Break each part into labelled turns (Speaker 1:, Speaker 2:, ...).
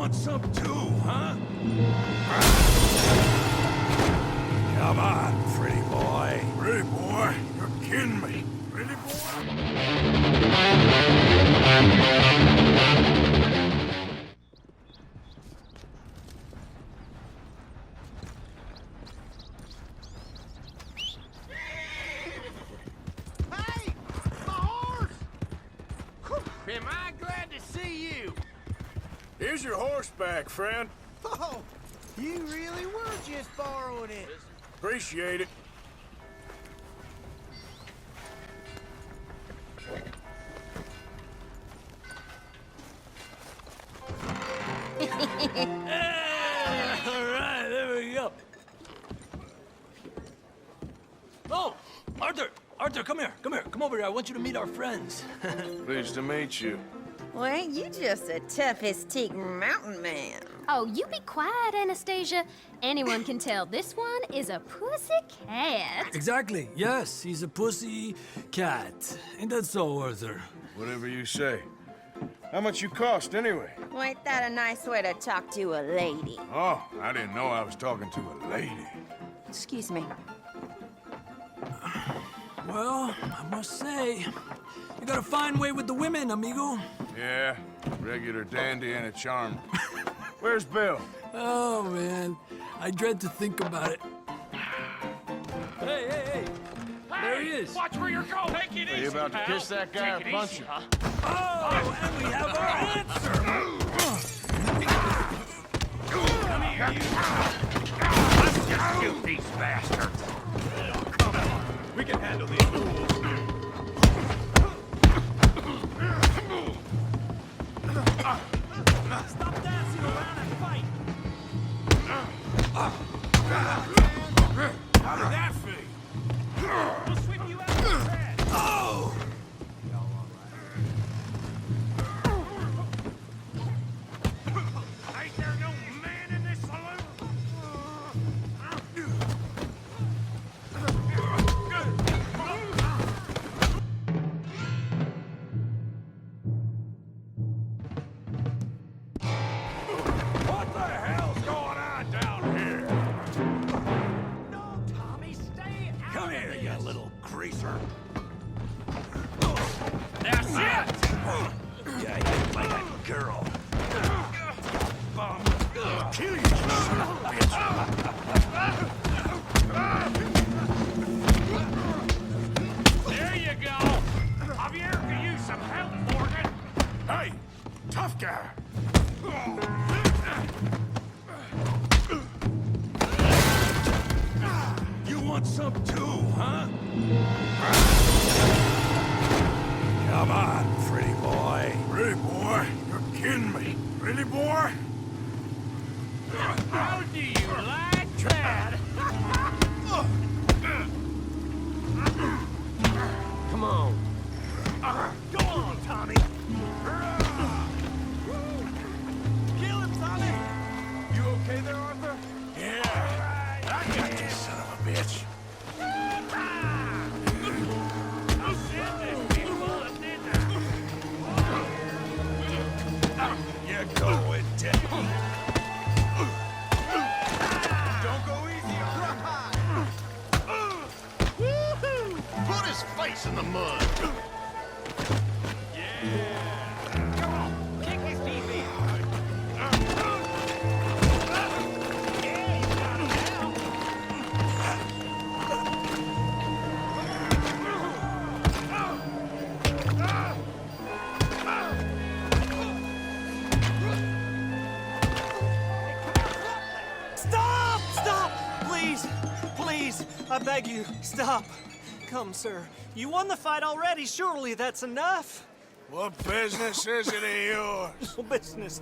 Speaker 1: want some too, huh? Come on, pretty boy. Pretty boy? You're kidding me. Pretty boy?
Speaker 2: Hey! My horse! Am I glad to see you?
Speaker 1: Here's your horseback, friend.
Speaker 2: Oh, you really were just borrowing it.
Speaker 1: Appreciate it. All right, there we go. Oh, Arthur, come here, come over here. I want you to meet our friends.
Speaker 3: Pleased to meet you.
Speaker 4: Well, ain't you just a tough-as-teak mountain man?
Speaker 5: Oh, you be quiet, Anastasia. Anyone can tell this one is a pussy cat.
Speaker 6: Exactly, yes, he's a pussy cat. Ain't that so, Arthur?
Speaker 3: Whatever you say. How much you cost, anyway?
Speaker 4: Well, ain't that a nice way to talk to a lady?
Speaker 3: Oh, I didn't know I was talking to a lady.
Speaker 4: Excuse me.
Speaker 6: Well, I must say, you got a fine way with the women, amigo.
Speaker 3: Yeah, regular dandy and a charm. Where's Bill?
Speaker 6: Oh, man, I dread to think about it. Hey, there he is.
Speaker 7: Watch where you're going. Take it
Speaker 3: Are
Speaker 7: easy,
Speaker 3: you about to
Speaker 7: pal.
Speaker 3: kiss that guy
Speaker 7: Take
Speaker 3: or
Speaker 7: it
Speaker 3: punch
Speaker 7: easy,
Speaker 3: him?
Speaker 7: huh?
Speaker 6: Oh, and we have our answer.
Speaker 7: Come here, you. Let's just shoot these bastards. Come on. We can handle these fools.
Speaker 6: Stop dancing around and fight.
Speaker 1: How did that feel?
Speaker 7: We'll sweep you out of the bed.
Speaker 6: Oh!
Speaker 7: Ain't there no man in this saloon?
Speaker 1: What the hell's going on down here?
Speaker 7: No, Tommy, stay out
Speaker 1: Come
Speaker 7: of
Speaker 1: here,
Speaker 7: this.
Speaker 1: you little greaser.
Speaker 7: That's it.
Speaker 1: Yeah, you look like a girl. Kill you, son of a bitch.
Speaker 7: There you go. Javier could use some help, Morgan.
Speaker 1: Hey, tough guy. You want some too, huh? Come on, pretty boy. Pretty boy? You're kidding me. Pretty boy?
Speaker 7: How do you like that?
Speaker 2: Come on.
Speaker 7: Go on, Tommy.
Speaker 2: Kill him, Tommy!
Speaker 7: You okay there, Arthur?
Speaker 1: Yeah. I got this son of a bitch.
Speaker 7: I'll send this people a dinner.
Speaker 1: You go with death.
Speaker 2: Don't go easy on him.
Speaker 3: Put his face in the mud.
Speaker 7: Come on, kick his teeth in. Yeah, you got him now.
Speaker 8: Stop! Stop! Please! Please! I beg you, stop! Come, sir. You won the fight already. Surely that's enough.
Speaker 1: What business is it of yours?
Speaker 8: No business.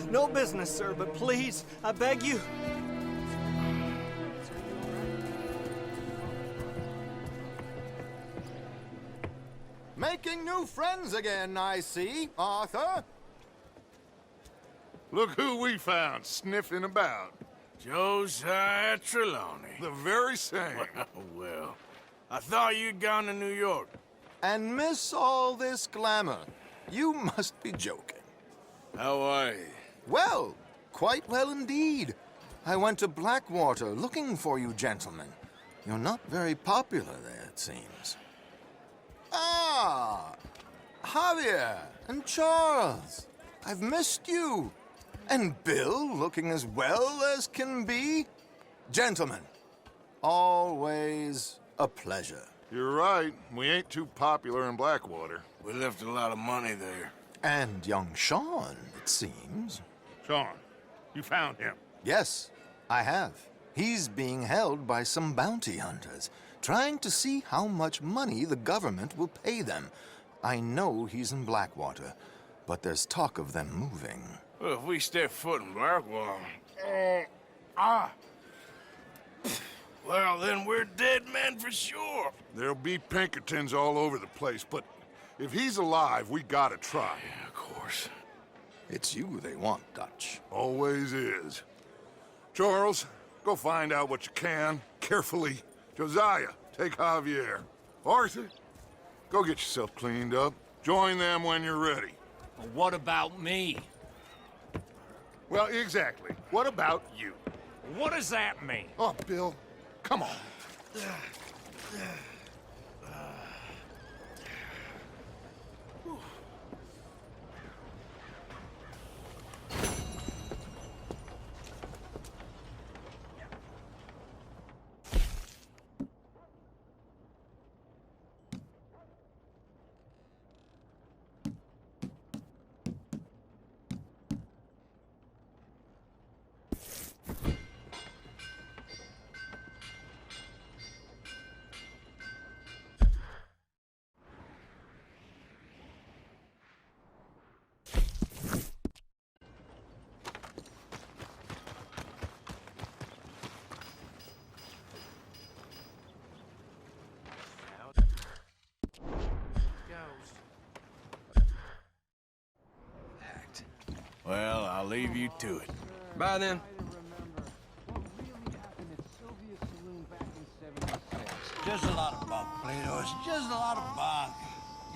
Speaker 8: No business, sir, but please, I beg you.
Speaker 2: Making new friends again, I see, Arthur.
Speaker 3: Look who we found sniffing about.
Speaker 1: Josiah Trelawney.
Speaker 3: The very same.
Speaker 1: Well, I thought you'd gone to New York.
Speaker 2: And miss all this glamour. You must be joking.
Speaker 3: How are you?
Speaker 9: Well, quite well indeed. I went to Blackwater looking for you gentlemen. You're not very popular there, it seems. Ah! Javier and Charles. I've missed you. And Bill looking as well as can be. Gentlemen, always a pleasure.
Speaker 3: You're right. We ain't too popular in Blackwater.
Speaker 1: We left a lot of money there.
Speaker 9: And young Sean, it seems.
Speaker 7: Sean, you found him.
Speaker 9: Yes, I have. He's being held by some bounty hunters, trying to see how much money the government will pay them. I know he's in Blackwater, but there's talk of them moving.
Speaker 1: Well, if we step foot in Blackwater... Well, then we're dead men for sure.
Speaker 3: There'll be Pinkertons all over the place, but if he's alive, we gotta try.
Speaker 1: Yeah, of course.
Speaker 9: It's you they want, Dutch.
Speaker 3: Always is. Charles, go find out what you can, carefully. Josiah, take Javier. Arthur, go get yourself cleaned up. Join them when you're ready.
Speaker 6: Well, what about me?
Speaker 3: Well, exactly. What about you?
Speaker 6: What does that mean?
Speaker 3: Oh, Bill, come on.
Speaker 1: Well, I'll leave you to it.
Speaker 2: Bye then.
Speaker 10: Just a lot of bunk, Plato. It's just a lot of bunk.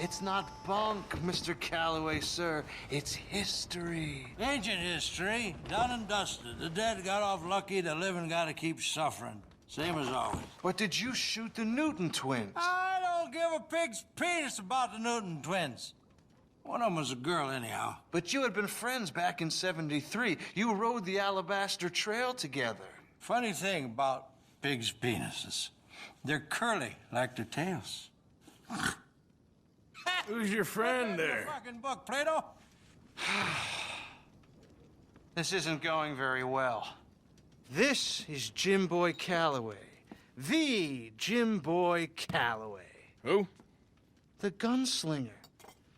Speaker 2: It's not bunk, Mr. Calloway, sir. It's history.
Speaker 10: Ancient history, done and dusted. The dead got off lucky, the living gotta keep suffering. Same as always.
Speaker 2: But did you shoot the Newton twins?
Speaker 10: I don't give a pig's penis about the Newton twins. One of them was a girl, anyhow.
Speaker 2: But you had been friends back in '73. You rode the Alabaster Trail together.
Speaker 10: Funny thing about pigs' penises. They're curly, like their tails.
Speaker 1: Who's your friend there?
Speaker 10: Fucking book, Plato.
Speaker 2: This isn't going very well. This is Jim Boy Calloway. The Jim Boy Calloway.
Speaker 1: Who?
Speaker 2: The gunslinger.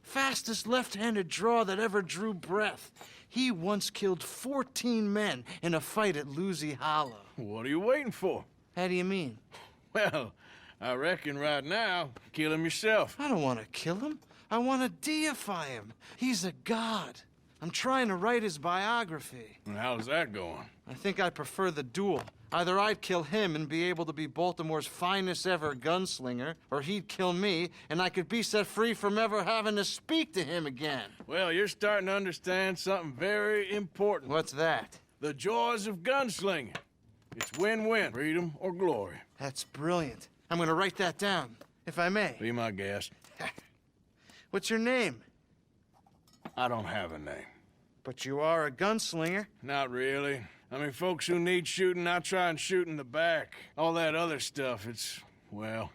Speaker 2: Fastest left-handed draw that ever drew breath. He once killed 14 men in a fight at Lucy Hollow.
Speaker 1: What are you waiting for?
Speaker 2: How do you mean?
Speaker 1: Well, I reckon right now, kill him yourself.
Speaker 2: I don't want to kill him. I want to deify him. He's a god. I'm trying to write his biography.
Speaker 1: And how's that going?
Speaker 2: I think I prefer the duel. Either I'd kill him and be able to be Baltimore's finest ever gunslinger, or he'd kill me and I could be set free from ever having to speak to him again.
Speaker 1: Well, you're starting to understand something very important.
Speaker 2: What's that?
Speaker 1: The joys of gunslinging. It's win-win, freedom or glory.
Speaker 2: That's brilliant. I'm gonna write that down, if I may.
Speaker 1: Be my guest.
Speaker 2: What's your name?
Speaker 1: I don't have a name.
Speaker 2: But you are a gunslinger.
Speaker 1: Not really. I mean, folks who need shooting, I try and shoot in the back. All that other stuff, it's, well,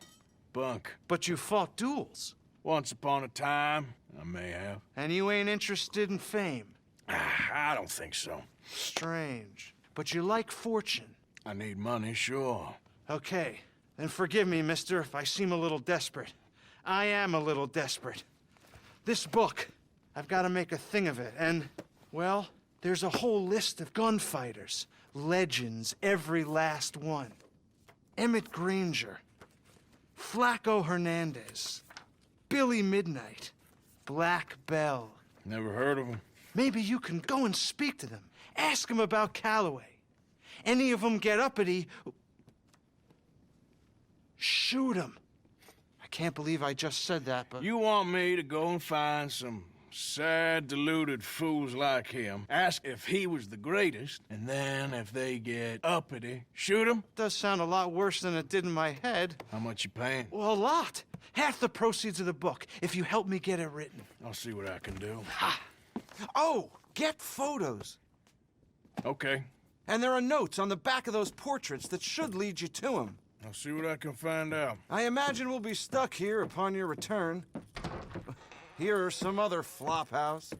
Speaker 1: bunk.
Speaker 2: But you fought duels.
Speaker 1: Once upon a time, I may have.
Speaker 2: And you ain't interested in fame.
Speaker 1: I don't think so.
Speaker 2: Strange. But you like fortune.
Speaker 1: I need money, sure.
Speaker 2: Okay. Then forgive me, mister, if I seem a little desperate. I am a little desperate. This book, I've got to make a thing of it, and, well, there's a whole list of gunfighters. Legends, every last one. Emmett Granger, Flaco Hernandez, Billy Midnight, Black Bell.
Speaker 1: Never heard of him.
Speaker 2: Maybe you can go and speak to them. Ask them about Calloway. Any of them get uppity, shoot them. I can't believe I just said that, but...
Speaker 1: You want me to go and find some
Speaker 7: sad, deluded fools like him ask if he was the greatest, and then if they get uppity, shoot him?
Speaker 2: Does sound a lot worse than it did in my head.
Speaker 7: How much you paying?
Speaker 2: Well, a lot. Half the proceeds of the book, if you help me get it written.
Speaker 7: I'll see what I can do.
Speaker 11: Oh, get photos.
Speaker 7: Okay.
Speaker 11: And there are notes on the back of those portraits that should lead you to him.
Speaker 7: I'll see what I can find out.
Speaker 11: I imagine we'll be stuck here upon your return. Here or some other flop house.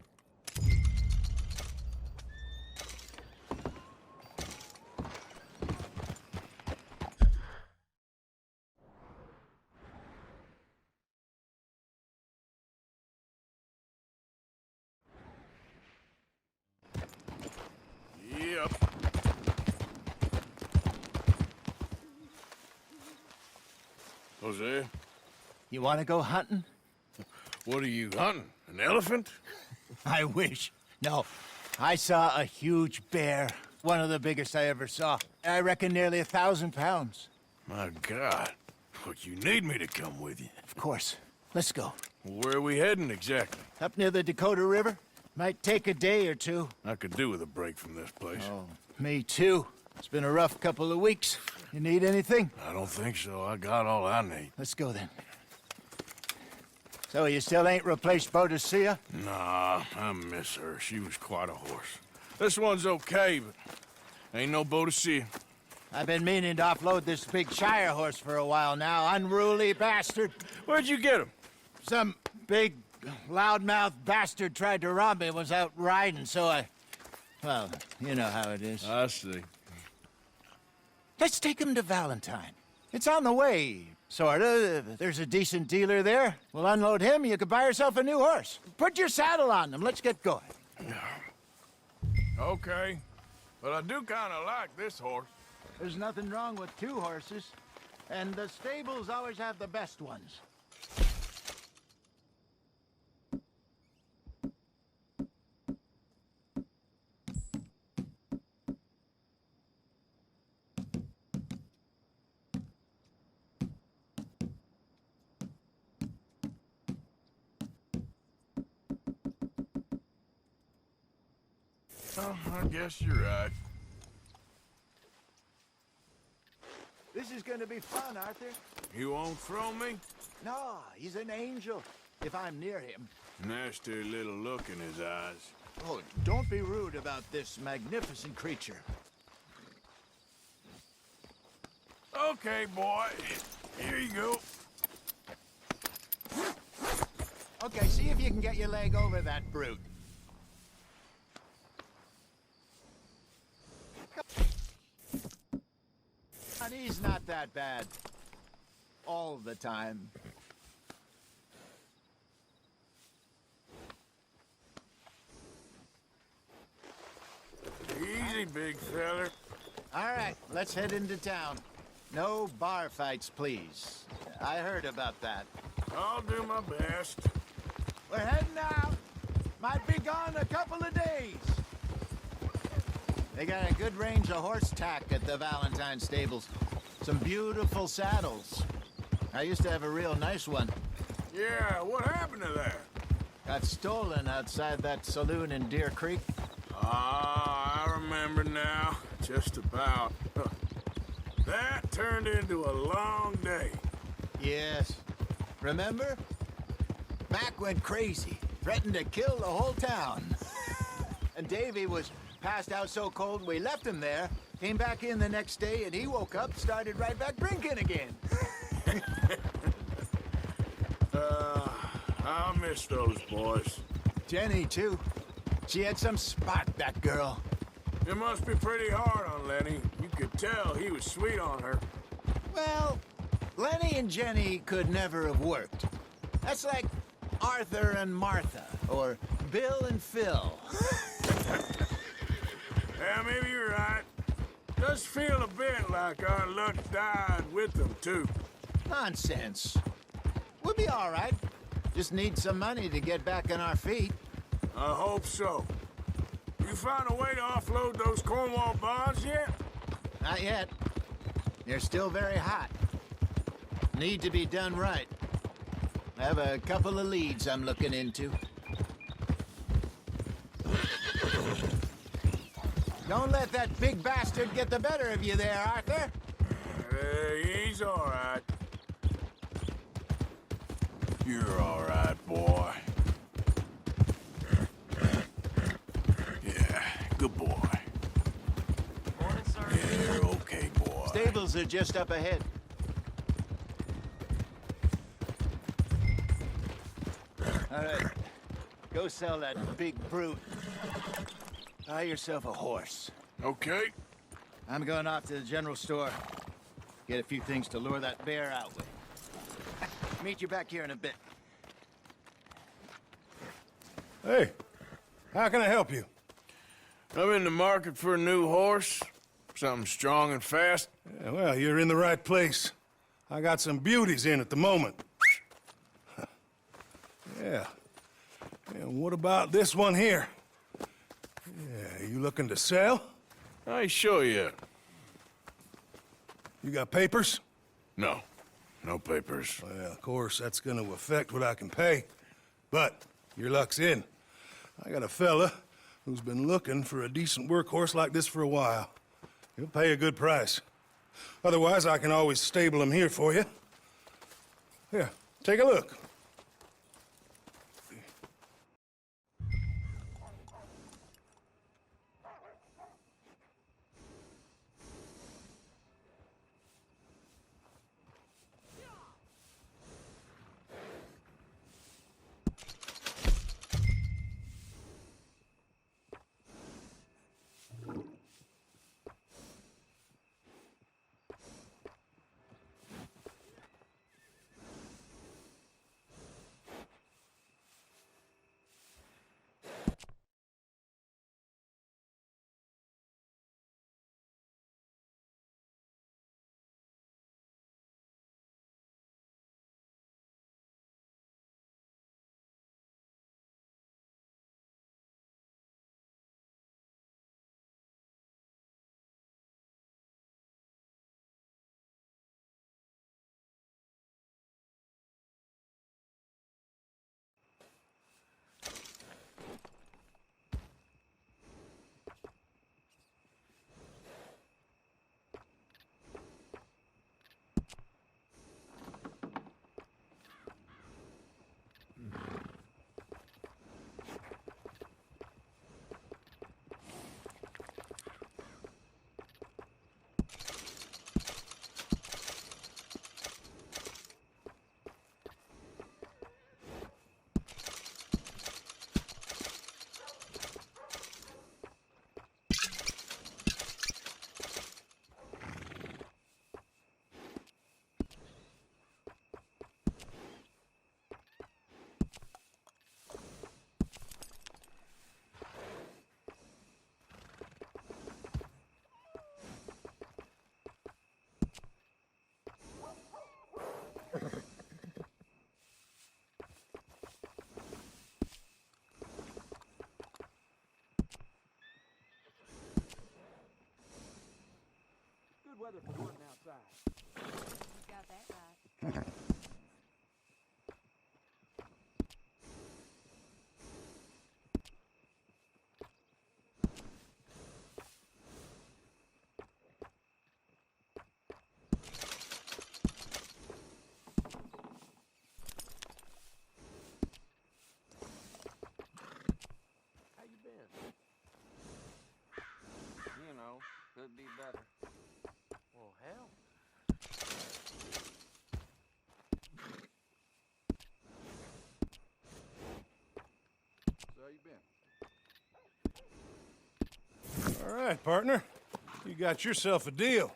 Speaker 7: Yep. Jose,
Speaker 12: You want to go hunting?
Speaker 7: what are you hunting? An elephant?
Speaker 12: I wish. No. I saw a huge bear. One of the biggest I ever saw. I reckon nearly 1,000 pounds.
Speaker 7: My God. Look, you need me to come with you.
Speaker 12: Of course. Let's go.
Speaker 7: Where are we heading exactly?
Speaker 12: Up near the Dakota River. Might take a day or two.
Speaker 7: I could do with a break from this place.
Speaker 12: Oh, me too. It's been a rough couple of weeks. You need anything?
Speaker 7: I don't think so. I got all I need.
Speaker 12: Let's go then. So you still ain't replaced Boadicea?
Speaker 7: Nah, I miss her. She was quite a horse. This one's okay, but ain't no Boadicea.
Speaker 12: I've been meaning to offload this big Shire horse for a while now. Unruly bastard.
Speaker 7: Where'd you get him?
Speaker 12: Some big, loudmouth bastard tried to rob me, was out riding, so I... Well, you know how it is.
Speaker 7: I see.
Speaker 12: Let's take him to Valentine. It's on the way, sorta. There's a decent dealer there. We'll unload him, you could buy yourself a new horse. Put your saddle on him, let's get going.
Speaker 7: Okay, but I do kind of like this horse.
Speaker 12: There's nothing wrong with two horses, and the stables always have the best ones.
Speaker 7: Oh, I guess you're right.
Speaker 12: This is gonna be fun, Arthur.
Speaker 7: You won't throw me?
Speaker 12: No, he's an angel, if I'm near him.
Speaker 7: Nasty little look in his eyes.
Speaker 12: Oh, don't be rude about this magnificent creature.
Speaker 7: Okay, boy. Here you go.
Speaker 12: Okay, see if you can get your leg over that brute. And he's not that bad. All the time.
Speaker 7: Easy, big feller.
Speaker 12: All right, let's head into town. No bar fights, please. I heard about that.
Speaker 7: I'll do my best.
Speaker 12: We're heading out. Might be gone a couple of days. They got a good range of horse tack at the Valentine stables. Some beautiful saddles. I used to have a real nice one.
Speaker 7: Yeah, what happened to that?
Speaker 12: Got stolen outside that saloon in Deer Creek.
Speaker 7: Ah, I remember now. Just about. That turned into a long day.
Speaker 12: Yes. Remember? Mac went crazy. Threatened to kill the whole town. And Davy was passed out so cold we left him there. Came back in the next day and he woke up, started right back drinking again.
Speaker 7: I miss those boys.
Speaker 12: Jenny, too. She had some spot, that girl.
Speaker 7: It must be pretty hard on Lenny. You could tell he was sweet on her.
Speaker 12: Well, Lenny and Jenny could never have worked. That's like Arthur and Martha, or Bill and Phil.
Speaker 7: Yeah, maybe you're right. Does feel a bit like our luck died with them, too.
Speaker 12: Nonsense. We'll be all right. Just need some money to get back on our feet.
Speaker 7: I hope so. You found a way to offload those Cornwall bonds yet?
Speaker 12: Not yet. They're still very hot. Need to be done right. I have a couple of leads I'm looking into. Don't let that big bastard get the better of you there, Arthur.
Speaker 7: He's all right. You're all right, boy. Yeah, good boy.
Speaker 8: Morning, sir.
Speaker 7: Yeah, you're okay, boy.
Speaker 12: Stables are just up ahead. All right. Go sell that big brute. Buy yourself a horse.
Speaker 7: Okay.
Speaker 12: I'm going off to the general store. Get a few things to lure that bear out with. Meet you back here in a bit.
Speaker 1: Hey, how can I help you?
Speaker 7: I'm in the market for a new horse. Something strong and fast.
Speaker 1: Yeah, well, you're in the right place. I got some beauties in at the moment. Yeah. And what about this one here? Yeah, you looking to sell?
Speaker 7: I ain't sure yet.
Speaker 1: You got papers?
Speaker 7: No. No papers.
Speaker 1: Well, of course, that's gonna affect what I can pay. But your luck's in. I got a fella who's been looking for a decent workhorse like this for a while. He'll pay a good price. Otherwise, I can always stable him here for you. Here, take a look.
Speaker 8: Weather for working outside.
Speaker 5: Got that right.
Speaker 8: How you been? You know, could be better. Well, hell.
Speaker 3: So how you been?
Speaker 1: All right, partner. You got yourself a deal.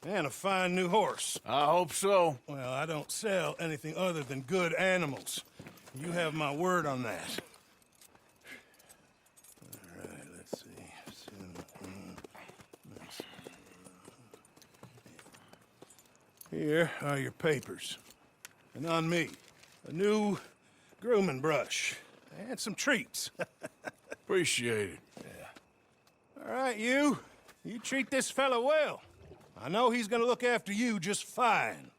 Speaker 1: And a fine new horse.
Speaker 7: I hope so.
Speaker 1: Well, I don't sell anything other than good animals. You have my word on that. All right, let's see. Here are your papers. And on me, a new grooming brush. And some treats.
Speaker 7: Appreciate it.
Speaker 1: Yeah. All right, you. You treat this fella well. I know he's gonna look after you just fine.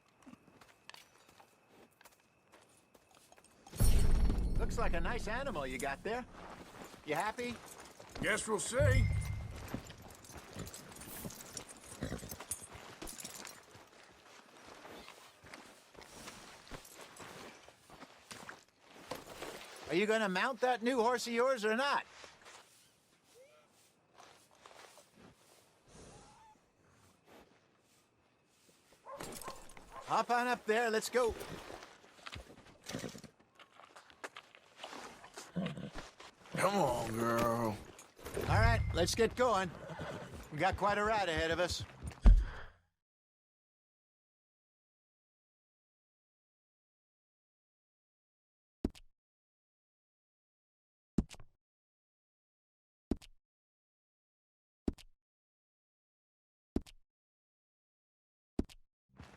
Speaker 12: Looks like a nice animal you got there. You happy?
Speaker 3: Guess we'll see.
Speaker 12: Are you gonna mount that new horse of yours or not? Hop on up there, let's go.
Speaker 3: Come on, girl.
Speaker 12: All right, let's get going. We got quite a ride ahead of us.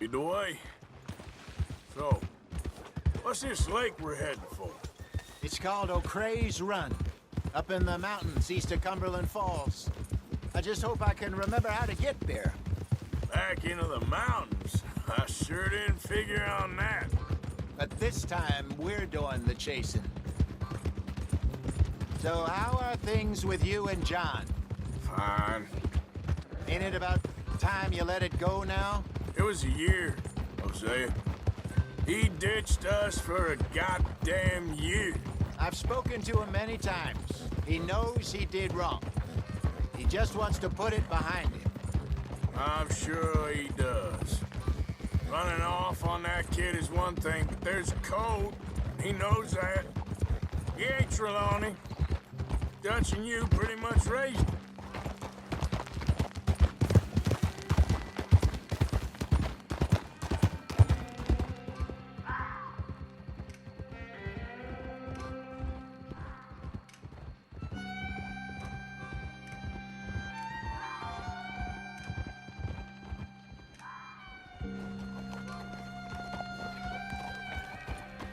Speaker 7: Lead the way. So, what's this lake we're heading for?
Speaker 12: It's called O'Creagh's Run, up in the mountains east of Cumberland Falls. I just hope I can remember how to get there.
Speaker 7: Back into the mountains? I sure didn't figure on that.
Speaker 12: But this time, we're doing the chasing. So how are things with you and John?
Speaker 7: Fine.
Speaker 12: Ain't it about time you let it go now?
Speaker 7: It was a year, Hosea. He ditched us for a goddamn year.
Speaker 12: I've spoken to him many times. He knows he did wrong. He just wants to put it behind him.
Speaker 7: I'm sure he does. Running off on that kid is one thing, but there's a code. He knows that. He ain't Trelawney. Dutch and you pretty much raised him.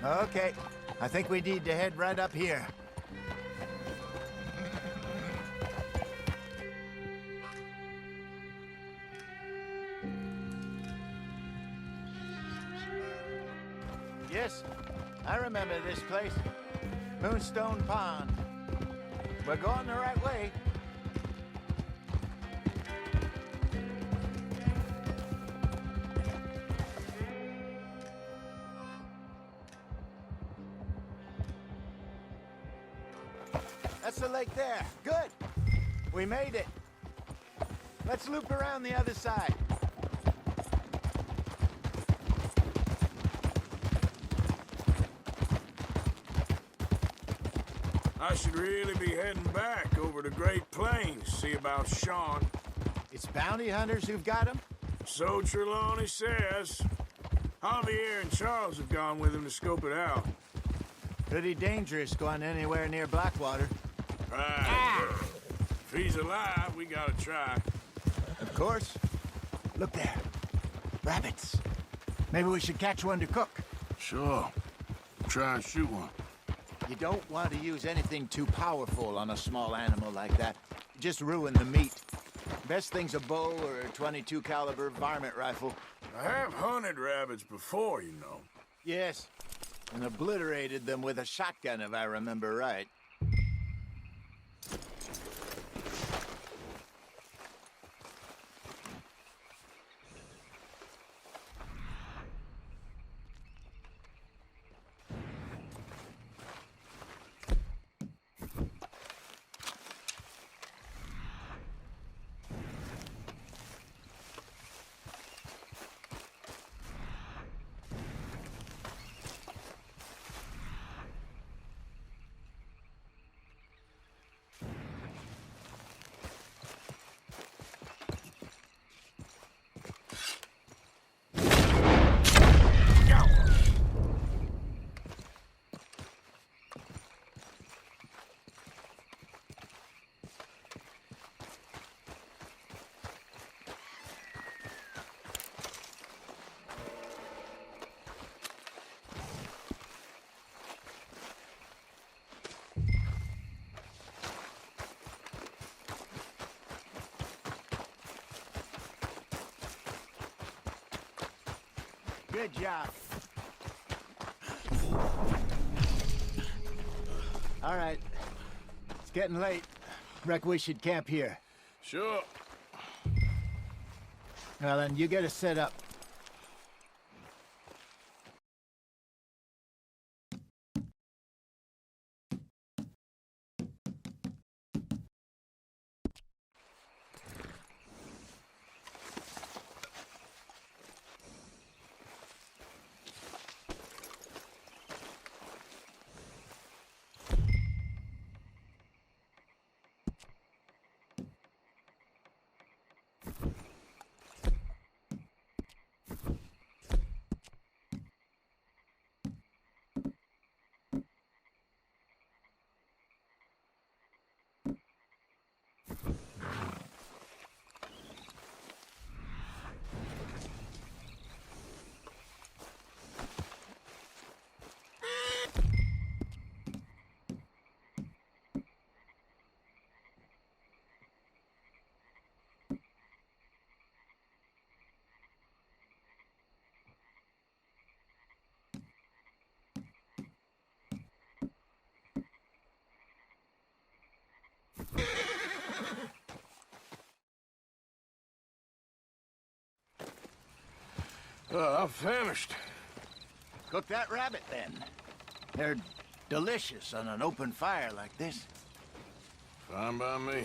Speaker 12: Okay, I think we need to head right up here. Yes, I remember this place. Moonstone Pond. We're going the right way. That's the lake there. Good. We made it. Let's loop around the other side.
Speaker 7: I should really be heading back over the Great Plains, see about Sean.
Speaker 12: It's bounty hunters who've got him?
Speaker 7: So Trelawney says. Javier and Charles have gone with him to scope it out.
Speaker 12: Pretty dangerous going anywhere near Blackwater.
Speaker 7: Right. If he's alive, we gotta try.
Speaker 12: Of course. Look there. Rabbits. Maybe we should catch one to cook.
Speaker 3: Sure. Try and shoot one.
Speaker 12: You don't want to use anything too powerful on a small animal like that. Just ruin the meat. Best thing's a bow or a .22 caliber varmint rifle.
Speaker 7: I have hunted rabbits before, you know.
Speaker 12: Yes. And obliterated them with a shotgun, if I remember right. Good job. All right. It's getting late. Reckon we should camp here.
Speaker 7: Sure.
Speaker 12: Well, then you get us set up.
Speaker 7: I'm famished.
Speaker 12: Cook that rabbit, then. They're delicious on an open fire like this.
Speaker 7: Fine by me.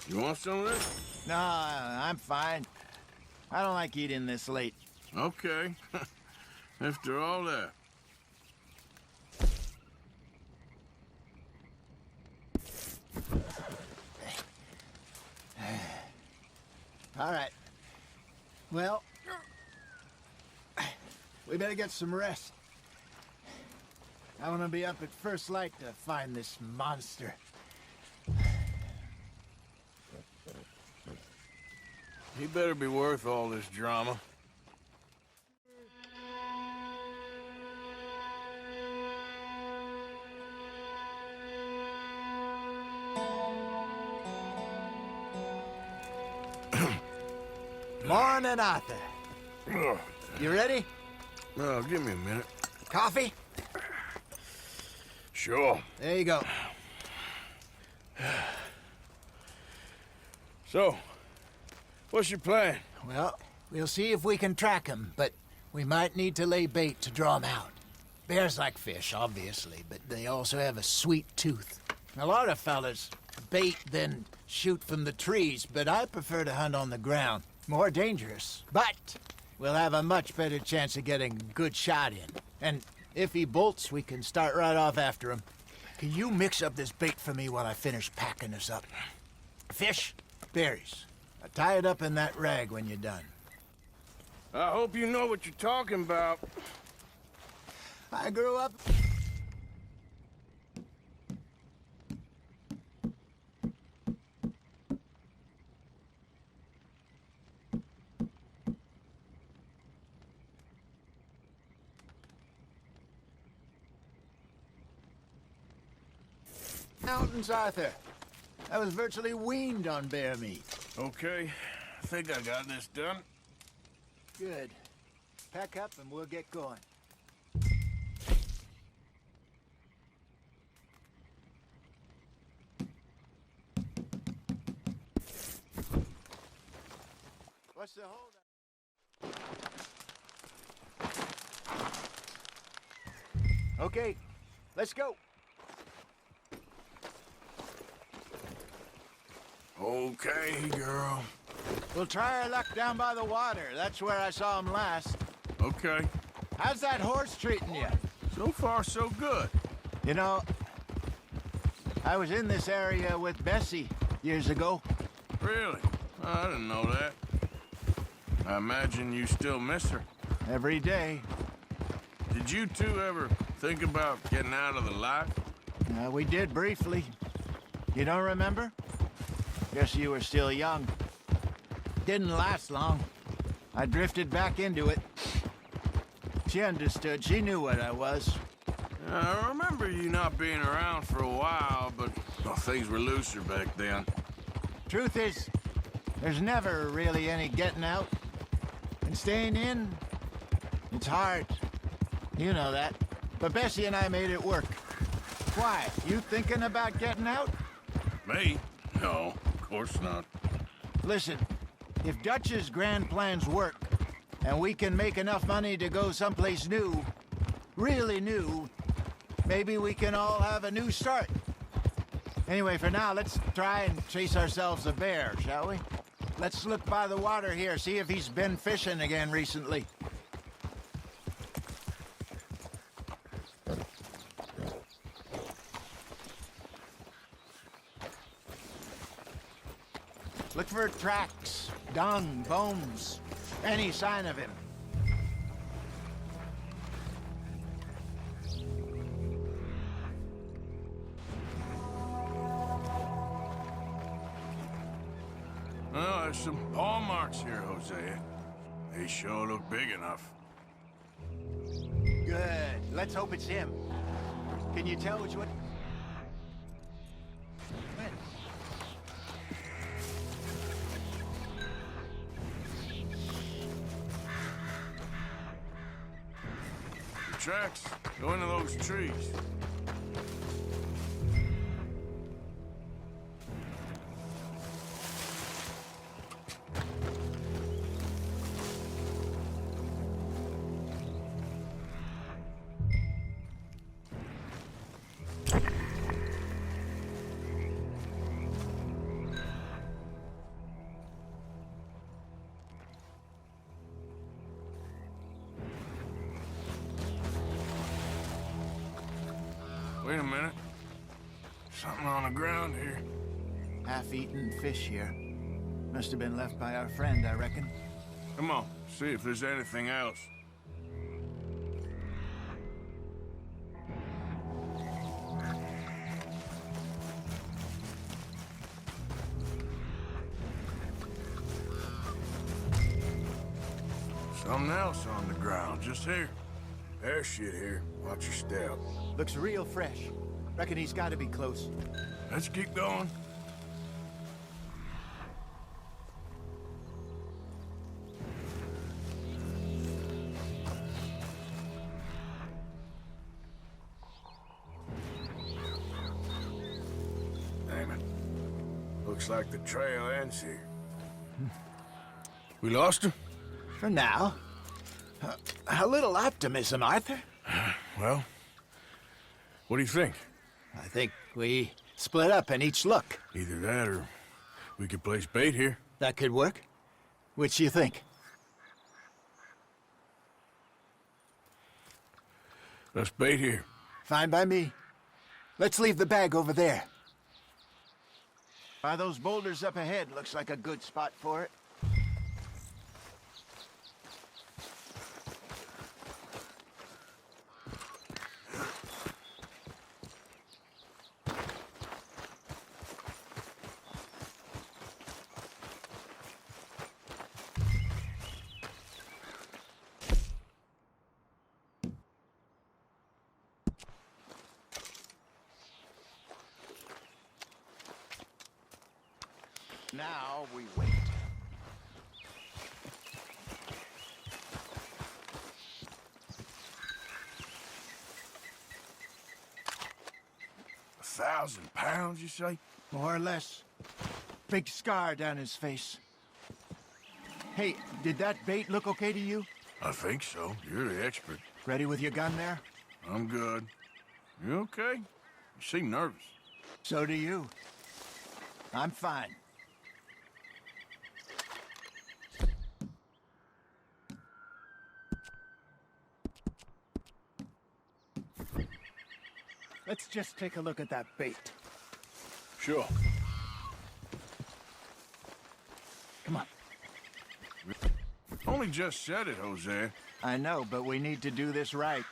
Speaker 7: You want some of this?
Speaker 12: No, I'm fine. I don't like eating this late.
Speaker 7: Okay. After all that.
Speaker 12: All right. Well, we better get some rest. I want to be up at first light to find this monster.
Speaker 7: He better be worth all this drama.
Speaker 12: Morning, Arthur. You ready?
Speaker 7: No, give me a minute.
Speaker 12: Coffee?
Speaker 7: Sure.
Speaker 12: There you go.
Speaker 7: So, what's your plan?
Speaker 12: Well, we'll see if we can track him, but we might need to lay bait to draw him out. Bears like fish, obviously, but they also have a sweet tooth. A lot of fellas bait, then shoot from the trees, but I prefer to hunt on the ground. More dangerous, but we'll have a much better chance of getting a good shot in. And if he bolts, we can start right off after him. Can you mix up this bait for me while I finish packing this up? Fish, berries. Tie it up in that rag when you're done.
Speaker 7: I hope you know what you're talking about.
Speaker 12: I grew up... Mountains, Arthur. I was virtually weaned on bear meat.
Speaker 7: Okay, I think I got this done.
Speaker 12: Good. Pack up and we'll get going. What's the hold up? Okay, let's go.
Speaker 7: Okay, girl.
Speaker 12: We'll try our luck down by the water. That's where I saw him last.
Speaker 7: Okay.
Speaker 12: How's that horse treating you?
Speaker 7: So far, so good.
Speaker 12: You know, I was in this area with Bessie years ago.
Speaker 7: Really? I didn't know that. I imagine you still miss her.
Speaker 12: Every day.
Speaker 7: Did you two ever think about getting out of the life?
Speaker 12: We did briefly. You don't remember? Guess you were still young. Didn't last long. I drifted back into it. She understood. She knew what I was.
Speaker 7: I remember you not being around for a while, but well, things were looser back then.
Speaker 12: Truth is, there's never really any getting out. And staying in, it's hard. You know that. But Bessie and I made it work. Why? You thinking about getting out?
Speaker 7: Me? No, of course not.
Speaker 12: Listen, if Dutch's grand plans work, and we can make enough money to go someplace new, really new, maybe we can all have a new start. Anyway, for now, let's try and chase ourselves a bear, shall we? Let's look by the water here, see if he's been fishing again recently. Look for tracks, dung, bones, any sign of him.
Speaker 7: Well, there's some paw marks here, Hosea. They sure look big enough.
Speaker 12: Good. Let's hope it's him. Can you tell which one?
Speaker 7: The tracks go into those trees. Wait a minute. Something on the ground here.
Speaker 12: Half-eaten fish here. Must have been left by our friend, I reckon.
Speaker 7: Come on, see if there's anything else. Something else on the ground, just here. There's shit here. Watch your step.
Speaker 12: Looks real fresh. Reckon he's got to be close.
Speaker 7: Let's keep going. Damn it. Looks like the trail ends here. We lost him?
Speaker 12: For now. A little optimism, Arthur.
Speaker 7: Well, what do you think?
Speaker 12: I think we split up and each look.
Speaker 7: Either that or we could place bait here.
Speaker 12: That could work. Which you think?
Speaker 7: Let's bait here.
Speaker 12: Fine by me. Let's leave the bag over there. By those boulders up ahead, looks like a good spot for it. Now we wait.
Speaker 7: £1,000, you say?
Speaker 12: More or less. Big scar down his face. Hey, did that bait look okay to you?
Speaker 7: I think so. You're the expert.
Speaker 12: Ready with your gun there?
Speaker 7: I'm good. You okay? You seem nervous.
Speaker 12: So do you. I'm fine. Let's just take a look at that bait.
Speaker 7: Sure.
Speaker 12: Come on.
Speaker 7: Only just said it, Jose.
Speaker 12: I know, but we need to do this right.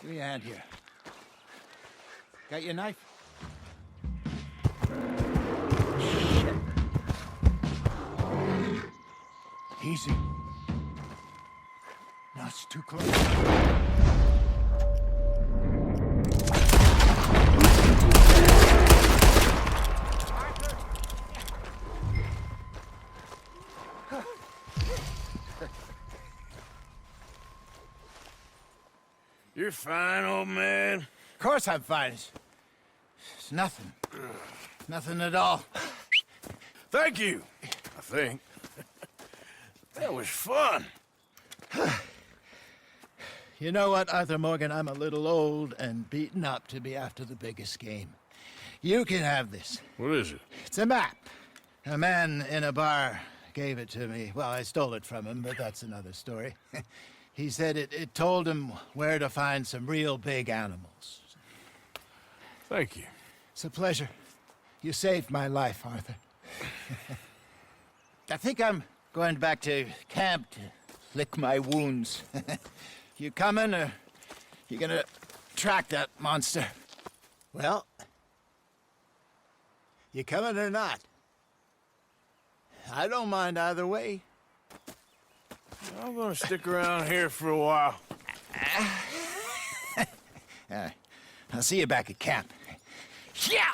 Speaker 12: Give me a hand here. Got your knife? Shit. Easy. No, it's too close.
Speaker 7: You're fine, old man.
Speaker 12: Of course I'm fine. It's nothing. Nothing at all.
Speaker 7: Thank you, I think. That was fun.
Speaker 12: You know what, Arthur Morgan? I'm a little old and beaten up to be after the biggest game. You can have this.
Speaker 7: What is it?
Speaker 12: It's a map. A man in a bar gave it to me. Well, I stole it from him, but that's another story. He said it told him where to find some real big animals.
Speaker 7: Thank you.
Speaker 12: It's a pleasure. You saved my life, Arthur. I think I'm going back to camp to lick my wounds. You coming, or you gonna track that monster? Well, you coming or not? I don't mind either way.
Speaker 7: I'm gonna stick around here for a while.
Speaker 12: I'll see you back at camp. Yeah!